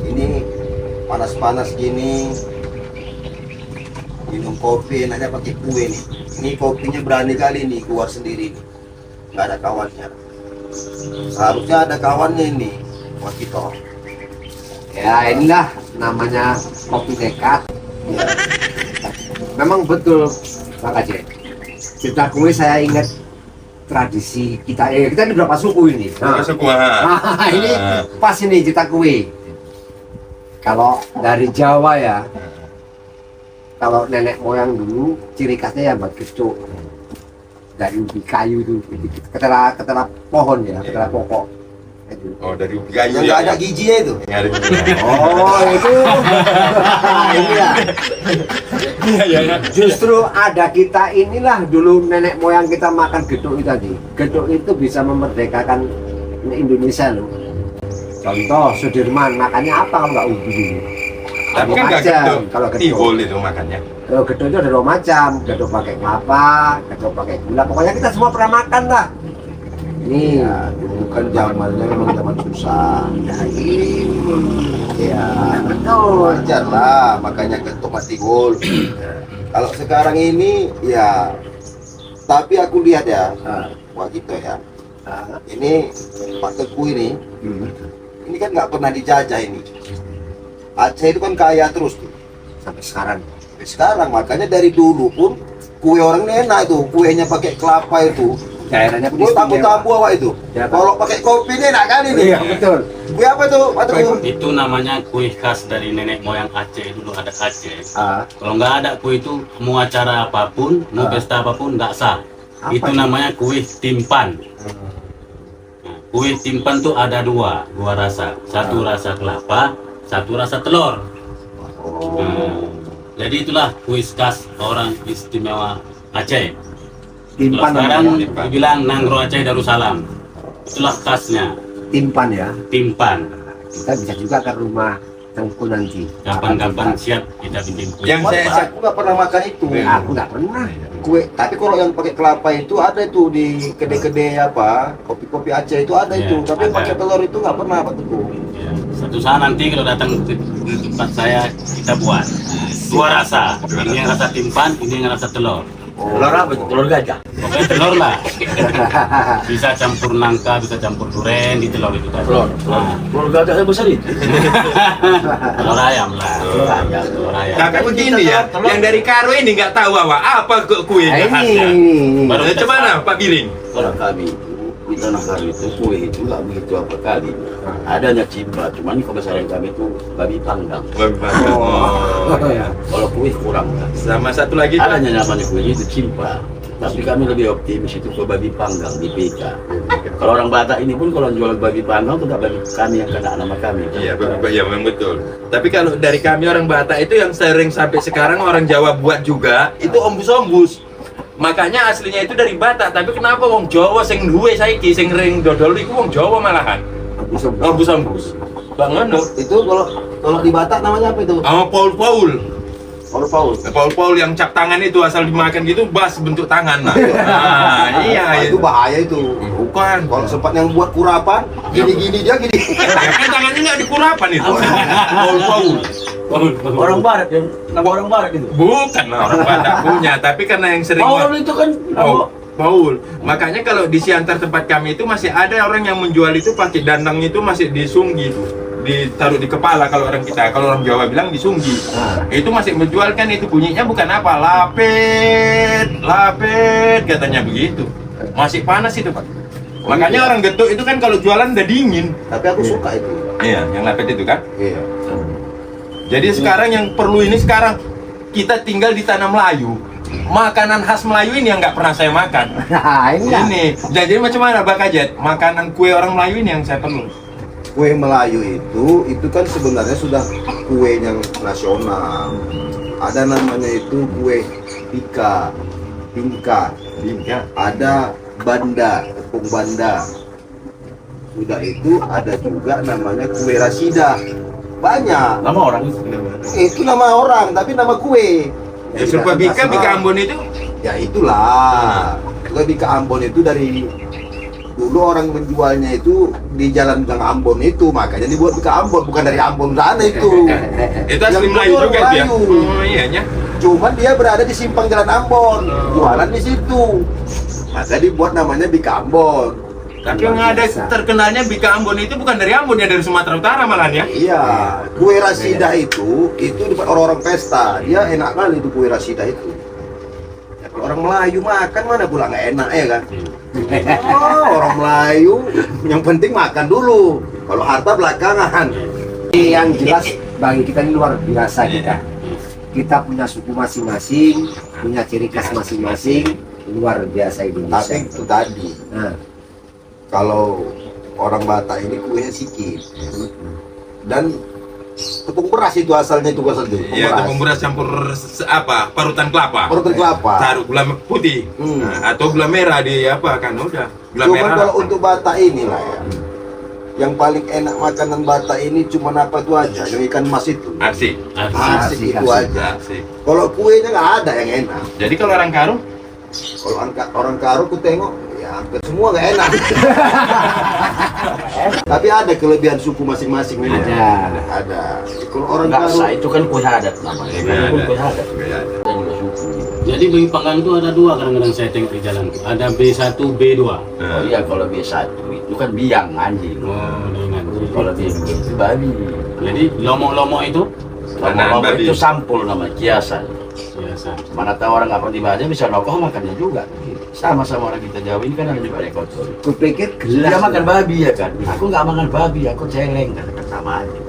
Ini panas-panas gini, minum kopi enaknya pakai kue nih. Ini kopinya berani kali nih keluar sendiri nih, nggak ada kawannya. Seharusnya ada kawannya ini buat kita. Ya inilah namanya kopi nekat. Ya. Memang betul Pak Aceh. Cerita kue saya ingat tradisi kita. Kita ini berapa suku ini? Suku. Ini pas ini cerita kue. Kalau dari Jawa ya, kalau nenek moyang dulu ciri khasnya ya buat geduk dari ubi kayu itu, ketela pohon ya, ketela pokok. Oh, dari ubi kayu Yang ya. nggak ada giginya itu. Yang ada giginya. Oh itu, ini ya. Iya. Justru ada kita inilah dulu nenek moyang kita makan geduk itu tadi. Geduk itu bisa memerdekakan Indonesia loh. Contoh Sudirman makannya apa kalau nggak ubi dulu? Tapi kan nggak Macam, geduk. kalau geduk. Tibol itu makannya. Kalau geduk itu ada dua macam, geduk pakai kelapa, geduk pakai gula. Pokoknya kita semua pernah makan lah. Ini Ya, dulu kan zamannya memang zaman susah. ya ini, ya betul. Wajar lah, makanya ketuk mati gol. Kalau sekarang ini ya, tapi aku lihat ya, wah gitu ya. Ini Pak Teguh ini kan nggak pernah dijajah ini. Aceh itu kan kaya terus tuh. Sampai sekarang. Sampai sekarang makanya dari dulu pun kue orang ini enak itu, kuenya pakai kelapa itu. Daerahnya pun Kue istimewa. tabu-tabu awak itu. Ya, Pak. Kalau pakai kopi ini enak kali nih. Iya betul. Kue apa itu Pak Teguh? Itu namanya kue khas dari nenek moyang Aceh, dulu ada Aceh. Ah, Kalau nggak ada kue itu, mau acara apapun, mau pesta apapun nggak sah. Apa Itu itu? namanya kue timpan. Nah, kue timpan tuh ada dua rasa. Satu rasa kelapa, satu rasa telur. Nah, jadi itulah kue khas orang istimewa Aceh. timpan Kalau sekarang namanya. dibilang Nangro Aceh Darussalam. Itulah khasnya, Timpan ya. timpan. Kita bisa juga ke rumah Tengku nanti. Kapan-kapan siap kita bikin kue. Yang Wah, saya aku nggak pernah makan itu. Aku nggak pernah. Kue, tapi kalau yang pakai kelapa itu ada itu di kedai-kedai apa, kopi-kopi Aceh itu ada Iya, itu. Tapi yang ada. pakai telur itu nggak pernah Pak Teguh. Ya, satu saat nanti kalau datang ke tempat saya kita buat dua rasa. Ini yang rasa timpan, ini yang rasa telur. Telur apa itu? Telur gajah. Pokoknya telur lah. Bisa campur nangka, bisa campur duren di telur itu tadi. Telur gajah yang besar itu. Telur ayam lah. Telur ayam. Telur ayam. Tapi begini ya, yang dari Karo ini nggak tahu apa kuenya Nah, khasnya. ini. Baru Coba mana Pak Biring? Kalau kami itu di tanah kami itu kue itu nggak begitu apa kali. Adanya cimba, cuman kebesaran kami itu babi panggang. Oh, ya. Kalau kue kurang kan. Sama satu lagi Pak. Adanya namanya kue itu cimba. Tapi kami lebih optimis itu ke babi panggang di PK. Kalau orang Batak ini pun kalau jual babi panggang itu nggak babi kami yang kena nama kami. Iya, ya memang betul. Tapi kalau dari kami orang Batak itu yang sering sampai sekarang orang Jawa buat juga itu ombus-ombus. Makanya aslinya itu dari Batak, tapi kenapa wong Jawa sing duwe saiki sing ring dodol iku wong Jawa malahan. Ombus-ombus. Bang ngono. Itu kalau di Batak namanya apa itu? Sama Paul. Paul. Paul yang cap tangan itu asal dimakan gitu bas bentuk tangan nah. Nah, iya itu bahaya itu. Bukan. Kalau sempat yang buat kurapan, gini-gini dia gini. Kan tangannya nggak dikurapan itu. Paul. Orang Barat yang nama orang Barat itu. Bukan lah orang Batak punya, tapi karena yang sering Paul itu kan nama Paul. Makanya kalau di Siantar tempat kami itu masih ada orang yang menjual itu pakai dandangnya itu masih disunggi itu. Ditaruh di kepala kalau orang kita, kalau orang Jawa bilang disunggi. Itu masih menjual kan itu bunyinya bukan apa, lapet katanya begitu. Masih panas itu Pak. Makanya orang getuk itu kan kalau jualan udah dingin. Tapi aku suka itu. Iya, yang lapet itu kan. Iya. Jadi sekarang yang perlu ini sekarang kita tinggal di tanah Melayu. Makanan khas Melayu ini yang nggak pernah saya makan. Nah, ini ya. Ini, jadi macam mana Pak Kajet? Makanan kue orang Melayu ini yang saya perlu. Kue Melayu itu kan sebenarnya sudah kue yang nasional. Ada namanya itu kue pika, tingka, ada banda, tepung banda. Sudah itu ada juga namanya kue rasida. Banyak. nama orang itu. Itu nama orang, tapi nama kue. Ya, Surpa Bika, Bika Ambon itu Ya itulah. Kalau Bika Ambon itu dari dulu dulu orang menjualnya itu di Jalan Gang Ambon itu, makanya dibuat ke Ambon, bukan dari Ambon sana itu. Itu asli Yang Melayu orang juga dia. Melayu. Oh iya nya. Cuman dia berada di simpang Jalan Ambon, jualan di situ. Maka dibuat namanya Bika Ambon. Tapi yang ada terkenalnya Bika Ambon itu bukan dari Ambon ya, dari Sumatera Utara malah ya. Iya, kue rasida itu dibuat orang-orang pesta. Dia enak kali itu kue rasida itu. Ya, kalau orang Melayu makan mana pula nggak enak ya kan? Oh, orang Melayu yang penting makan dulu. Kalau harta belakangan. Yang jelas bagi kita ini luar biasa kita. Kita punya suku masing-masing, punya ciri khas masing-masing, luar biasa Indonesia. Tapi itu tadi, Nah, kalau orang Batak ini kuenya sikit. Dan tepung beras itu asalnya itu asal itu. Iya, tepung beras campur apa? Parutan kelapa. Parutan kelapa. Taruh gula putih. Nah, atau gula merah di apa kan udah. Gula Cuman merah. kalau untuk Batak ini lah ya, yang paling enak makanan Batak ini cuma apa itu aja, yang ikan mas itu. Asik. Asik itu asik. aja. Asik. Kalau kuenya nggak ada yang enak. Jadi kalau orang Karo Kalau orang Karo ku tengok, ya hampir semua nggak enak. Tapi ada kelebihan suku masing-masing ini. Ada. Kalau orang Enggak Karo, sah, itu kan kue adat namanya. Itu Kue pun adat. kue adat. Iya. Dan juga suku. Jadi babi panggang itu ada dua kadang-kadang saya tengok di jalan tuh. Ada B1, B2. Oh iya, kalau B1 itu kan biang anjing. Oh, dengan. Kalau B2 itu babi. Jadi lomo-lomo itu Lama-lama babi. itu sampul namanya, kiasan. biasa. Mana tahu orang nggak pernah dibaca bisa nokoh makannya juga. Sama-sama orang kita Jawa ini kan ada juga ekor. kupikir Dia gelas. makan babi ya kan. Aku nggak makan babi, aku celeng kan sama aja.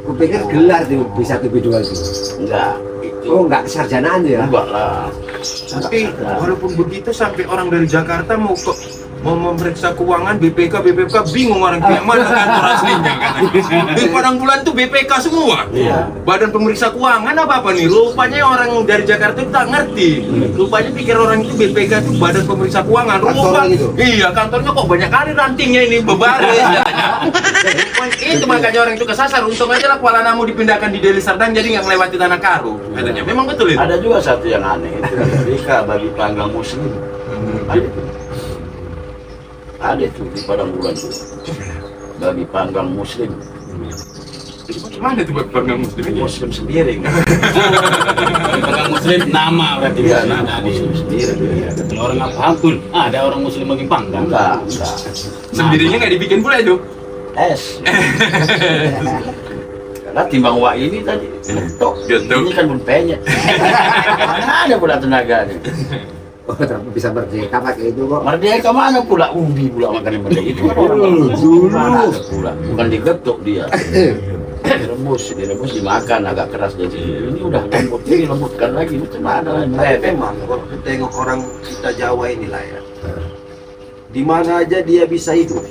Kupikir gelar tuh bisa tuh dua itu. Enggak. Itu Oh, enggak kesarjanaan tuh ya? enggak lah. Tapi walaupun begitu sampai orang dari Jakarta mau memeriksa keuangan BPK bingung orang yang mana kantor aslinya kan. Di Padang Bulan tuh BPK semua. Iya. Badan Pemeriksa Keuangan apa nih? Rupanya orang dari Jakarta itu tak ngerti. Rupanya pikir orang itu BPK itu Badan Pemeriksa Keuangan. Kantornya gitu? Iya, kantornya kok banyak kali rantingnya ini bebaris katanya. Itu makanya orang itu kesasar. Untung aja lah Kuala Namu dipindahkan di Deli Serdang jadi nggak melewati Tanah Karo. Katanya memang betul itu. Ada juga satu yang aneh itu Amerika babi panggang muslim. Ada tuh. Ada tuh di Padang Bulan tuh. Babi panggang muslim. Gimana tuh Bapak Panggang Muslim ini? Muslim sendiri kan. Babi panggang muslim nama berarti Iya, bukan ada di muslim sendiri. Kalau orang nggak paham pun ada orang muslim bagi panggang. Enggak. Sendirinya nggak dibikin pula itu. Es. Karena timbang wak ini tadi tok. Getuk. Ini kan pun penyet. Mana ada pula tenaganya. Oh, tapi bisa merdeka pakai itu kok. Merdeka mana pula ubi pula makan yang merdeka itu kan orang Dulu. mana ada pula. Bukan digetuk dia. Direbus dimakan agak keras jadi ini udah lembut ini lembutkan lagi macam mana tapi meleleh. memang kalau kita tengok orang kita Jawa inilah ya, di mana aja dia bisa hidup.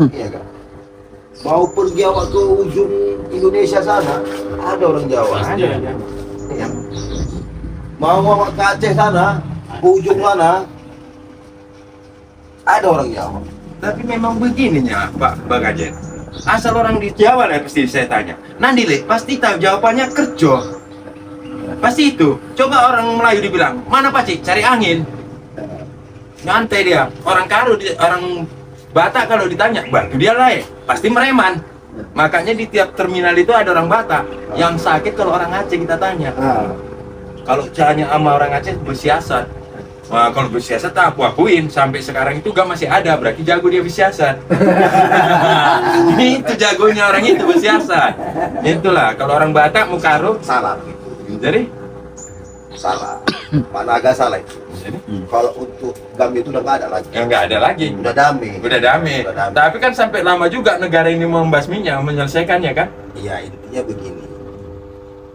Iya kan? Mau pergi awak ke ujung Indonesia sana, ada orang Jawa. Pasti ada. Iya. Mau awak ke Aceh sana, ke ujung mana, ada orang Jawa. Tapi memang begininya Pak Bang Ajen. Asal orang di Jawa lah pasti saya tanya. Nanti Le, pasti tahu jawabannya kerja. Pasti itu. Coba orang Melayu dibilang, mana Pak Cik? Cari angin. Nyantai dia. Orang Karo, orang Batak kalau ditanya, batu dia lah pasti mereman. Makanya di tiap terminal itu ada orang Batak. Yang sakit kalau orang Aceh kita tanya. Kalau caranya sama orang Aceh bersiasat. Wah, kalau bersiasat tak aku-akuin sampai sekarang itu gak masih ada, berarti jago dia bersiasat. Itu jagonya orang itu bersiasat. Itulah kalau orang Batak Mukaro Salah. jadi Salah. Pak Naga salah itu. Kalau untuk GAM itu udah nggak ada lagi. ya nggak ada lagi. Udah damai. Udah damai. Udah damai. Tapi kan sampai lama juga negara ini membasminya, menyelesaikannya kan? Iya, intinya begini.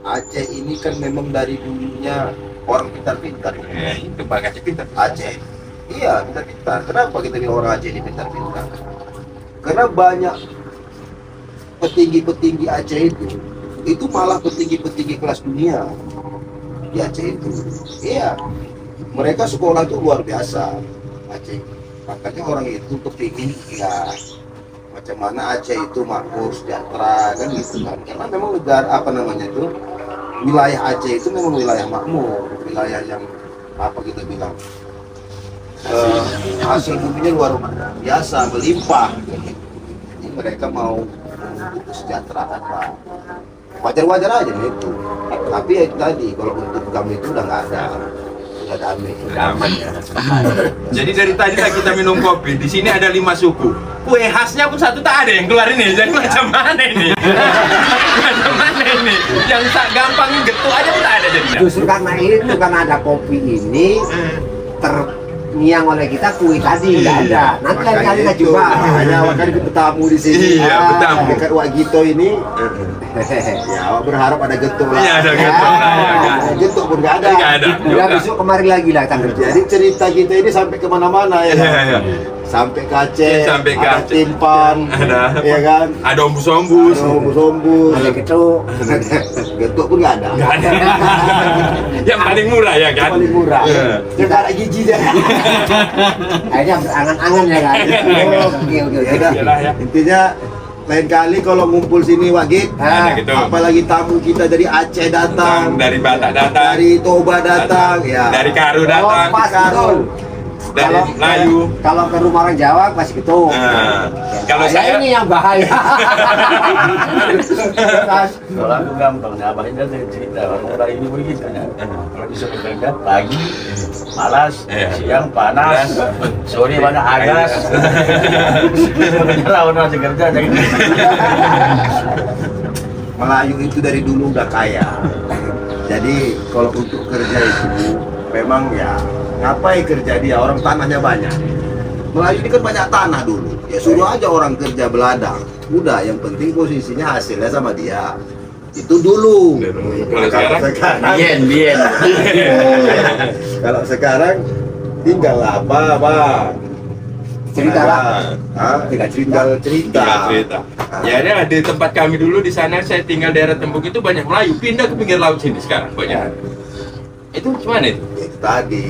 Aceh ini kan memang dari dulunya orang pintar-pintar. Ya, itu Bang Aceh pintar. Aceh. Iya, pintar-pintar. Kenapa kita bilang orang Aceh ini pintar-pintar? Karena banyak petinggi-petinggi Aceh itu malah petinggi-petinggi kelas dunia di Aceh itu. Iya, mereka sekolah itu luar biasa Aceh. Makanya orang itu kepingin ya macam mana Aceh itu makmur, sejahtera kan gitu kan. Karena memang negara apa namanya itu wilayah Aceh itu memang wilayah makmur, wilayah yang apa kita bilang hasil buminya luar biasa, melimpah. Jadi mereka mau kesejahteraan, Pak. Wajar-wajar aja itu. Tapi ya itu tadi, kalau untuk kami itu udah nggak ada, udah damai. Aman ya. Jadi dari tadi lah kita minum kopi. Di sini ada 5 suku. Kue khasnya pun satu tak ada yang keluar ini. Jadi macam mana ini? Macam mana ini? Yang tak gampang getuk aja pun tak ada jadinya. Justru karena itu, karena ada kopi ini terngiang oleh kita, kue tadi nggak ada. Nanti lain kali kita coba. Makanya awak kan bertamu di sini. Iya, bertamu. Dekat Wak Gito ini. Ya, awak berharap ada getuk lah. Iya, ada getuk lah, ya, kan? Getuk pun nggak ada. Nggak ada. Udah besok kemari lagi lah kita kerja. Jadi cerita kita ini sampai kemana-mana ya. Iya, iya. Sampai ke Aceh, Sampai ke ada Aceh. timpan, Ada. ya kan? Ada ombus-ombus. Ada ombus-ombus. Ada gitu. Getuk pun nggak ada. Nggak ada. Yang paling murah ya kan? Paling murah. Iya. Yang nggak ada giginya. Akhirnya berangan-angan ya kan. Oke. Ya, Iyalah, ya. intinya lain kali kalau ngumpul sini Wagit, Ada gitu. apalagi tamu kita dari Aceh datang, Dari Batak datang. dari Toba datang, ya. Dari Karu Oh, datang. pas betul. Dari Melayu. Kalau ke rumah orang Jawa pasti gitu. Nah, kalau saya ini yang bahaya. Kalau aku gampang, nah abah ini ada cerita orang-orang ini begitu ya. Kalau disuruh kerja pagi, malas, Iya. siang panas, sore mana agas. Sebenarnya orang masih kerja jadi. Melayu itu dari dulu udah kaya. Jadi kalau untuk kerja itu memang ya ngapain kerja dia, orang tanahnya banyak. Melayu ini kan banyak tanah dulu. Ya suruh aja orang kerja beladang. Udah, yang penting posisinya hasilnya sama dia. Itu dulu. Kalau sekarang? Bien. Kalau sekarang tinggal apa, Bang? Cerita lah. Tinggal cerita. Tinggal cerita. Ya ada di tempat kami dulu di sana, saya tinggal daerah Tembok itu banyak Melayu, pindah ke pinggir laut sini sekarang banyak. Itu gimana itu? Itu tadi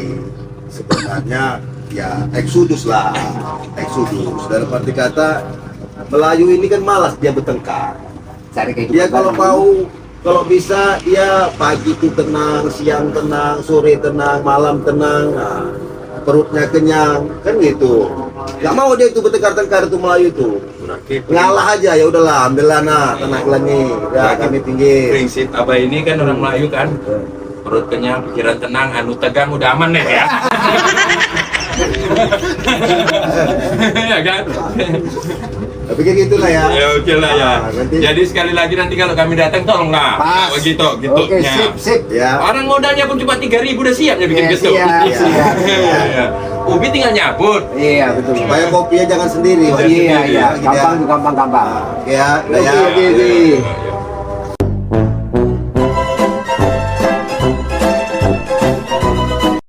sebenarnya ya eksodus lah, eksodus. Dalam arti kata Melayu ini kan malas dia bertengkar. Cari kehidupan. Dia kalau baru. mau, kalau bisa dia pagi itu tenang, siang tenang, sore tenang, malam tenang, nah, perutnya kenyang, kan gitu. Gak mau dia itu bertengkar-tengkar itu Melayu itu. Ngalah aja, ya udahlah, ambillah nah tanah kalian nih, ya kami pinggir. Prinsip Abah ini kan orang Melayu kan, perut kenyang, pikiran tenang, anu tegang udah aman nih ya. Ya kan? Tapi kayak gitulah ya. Ya oke lah ya. Nah, nanti- Jadi sekali lagi nanti kalau kami datang tolonglah. Pas. Begitu, Oke, gitunya. sip. Ya. Orang modalnya pun cuma 3.000 udah siapnya bikin Ya, getuk. siap. Iya. Ubi tinggal nyabut. Iya betul. Supaya kopinya jangan sendiri. Wak. Iya, Gitu ya. gampang. Ya, ya. Oke. Oke.